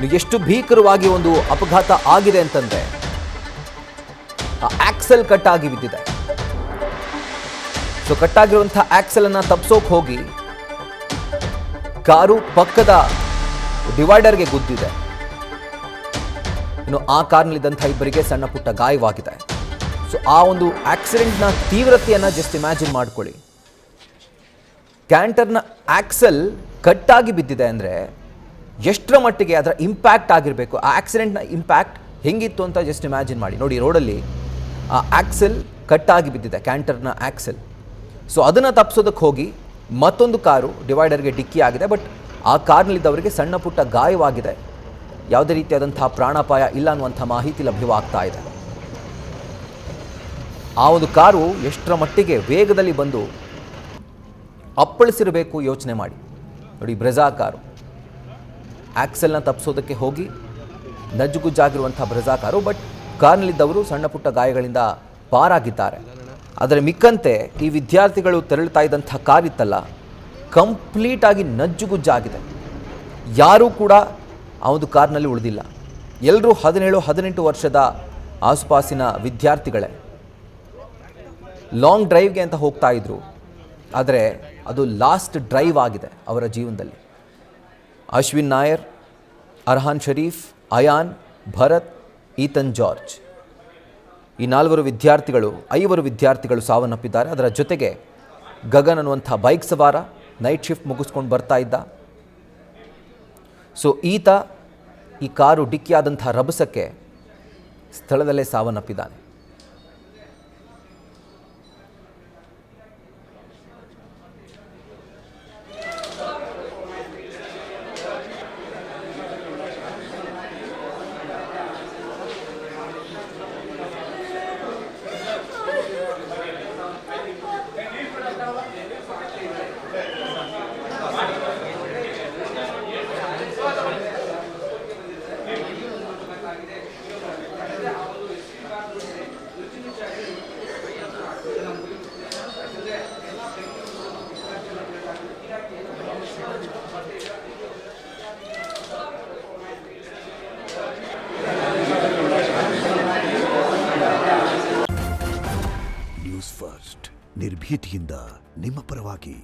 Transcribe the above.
ಎಷ್ಟು ಭೀಕರವಾಗಿ ಒಂದು ಅಪಘಾತ ಆಗಿದೆ ಅಂತಂದ್ರೆ ಆ ಆಕ್ಸೆಲ್ ಕಟ್ ಆಗಿ ಬಿದ್ದಿದೆ. ಸೊ ಕಟ್ಟಾಗಿರುವಂತಹ ಆಕ್ಸೆಲ್ ಅನ್ನ ತಪ್ಪಿಸೋಕೆ ಹೋಗಿ ಕಾರು ಪಕ್ಕದ ಡಿವೈಡರ್ಗೆ ಗುದ್ದಿದೆ. ಇನ್ನು ಆ ಕಾರ್ನಲ್ಲಿದ್ದಂಥ ಇಬ್ಬರಿಗೆ ಸಣ್ಣ ಪುಟ್ಟ ಗಾಯವಾಗಿದೆ. ಸೊ ಆ ಒಂದು ಆಕ್ಸಿಡೆಂಟ್ನ ತೀವ್ರತೆಯನ್ನು ಜಸ್ಟ್ ಇಮ್ಯಾಜಿನ್ ಮಾಡ್ಕೊಳ್ಳಿ. ಕ್ಯಾಂಟರ್ನ ಆಕ್ಸೆಲ್ ಕಟ್ಟಾಗಿ ಬಿದ್ದಿದೆ ಅಂದರೆ ಎಷ್ಟರ ಮಟ್ಟಿಗೆ ಅದರ ಇಂಪ್ಯಾಕ್ಟ್ ಆಗಿರಬೇಕು, ಆ ಆಕ್ಸಿಡೆಂಟ್ನ ಇಂಪ್ಯಾಕ್ಟ್ ಹೆಂಗಿತ್ತು ಅಂತ ಜಸ್ಟ್ ಇಮ್ಯಾಜಿನ್ ಮಾಡಿ. ನೋಡಿ, ರೋಡಲ್ಲಿ ಆ ಆಕ್ಸೆಲ್ ಕಟ್ಟಾಗಿ ಬಿದ್ದಿದೆ, ಕ್ಯಾಂಟರ್ನ ಆಕ್ಸೆಲ್. ಸೊ ಅದನ್ನು ತಪ್ಪಿಸೋದಕ್ಕೆ ಹೋಗಿ ಮತ್ತೊಂದು ಕಾರು ಡಿವೈಡರ್ಗೆ ಡಿಕ್ಕಿ ಆಗಿದೆ. ಬಟ್ ಆ ಕಾರ್ನಲ್ಲಿದ್ದವರಿಗೆ ಸಣ್ಣ ಪುಟ್ಟ ಗಾಯವಾಗಿದೆ. ಯಾವುದೇ ರೀತಿಯಾದಂಥ ಪ್ರಾಣಾಪಾಯ ಇಲ್ಲ ಅನ್ನುವಂಥ ಮಾಹಿತಿ ಲಭ್ಯವಾಗ್ತಾ ಇದೆ. ಆ ಒಂದು ಕಾರು ಎಷ್ಟರ ಮಟ್ಟಿಗೆ ವೇಗದಲ್ಲಿ ಬಂದು ಅಪ್ಪಳಿಸಿರಬೇಕು ಯೋಚನೆ ಮಾಡಿ. ನೋಡಿ, ಬ್ರೆಜಾ ಕಾರು ಆಕ್ಸೆಲ್ನ ತಪ್ಪಿಸೋದಕ್ಕೆ ಹೋಗಿ ನಜ್ಜುಗುಜ್ಜಾಗಿರುವಂಥ ಬ್ರೆಜಾ ಕಾರು. ಬಟ್ ಕಾರ್ನಲ್ಲಿದ್ದವರು ಸಣ್ಣ ಪುಟ್ಟ ಗಾಯಗಳಿಂದ ಪಾರಾಗಿದ್ದಾರೆ. ಆದರೆ ಮಿಕ್ಕಂತೆ ಈ ವಿದ್ಯಾರ್ಥಿಗಳು ತೆರಳುತ್ತಾ ಇದ್ದಂಥ ಕಾರಿತ್ತಲ್ಲ, ಕಂಪ್ಲೀಟಾಗಿ ನಜ್ಜುಗುಜ್ಜಾಗಿದೆ. ಯಾರೂ ಕೂಡ ಆ ಒಂದು ಕಾರ್ನಲ್ಲಿ ಉಳಿದಿಲ್ಲ. ಎಲ್ಲರೂ 17-18 ವರ್ಷದ ಆಸುಪಾಸಿನ ವಿದ್ಯಾರ್ಥಿಗಳೇ. ಲಾಂಗ್ ಡ್ರೈವ್ಗೆ ಅಂತ ಹೋಗ್ತಾ ಇದ್ರು. ಆದರೆ ಅದು ಲಾಸ್ಟ್ ಡ್ರೈವ್ ಆಗಿದೆ ಅವರ ಜೀವನದಲ್ಲಿ. ಅಶ್ವಿನ್ ನಾಯರ್, ಅರ್ಹಾನ್ ಶರೀಫ್, ಅಯಾನ್, ಭರತ್, ಈತನ್ ಜಾರ್ಜ್, ಈ 5 ವಿದ್ಯಾರ್ಥಿಗಳು ಸಾವನ್ನಪ್ಪಿದ್ದಾರೆ. ಅದರ ಜೊತೆಗೆ ಗಗನ್ ಅನ್ನುವಂಥ ಬೈಕ್ ಸವಾರ ನೈಟ್ ಶಿಫ್ಟ್ ಮುಗಿಸ್ಕೊಂಡು ಬರ್ತಾ ಇದ್ದ. ಸೊ ಈತ ಈ ಕಾರು ಡಿಕ್ಕಿಯಾದಂಥ ರಭಸಕ್ಕೆ ಸ್ಥಳದಲ್ಲೇ ಸಾವನ್ನಪ್ಪಿದ್ದಾನೆ. ನ್ಯೂಸ್ ಫಸ್ಟ್ ನಿರ್ಭೀತಿಯಿಂದ ನಿಮ್ಮ ಪರವಾಗಿ.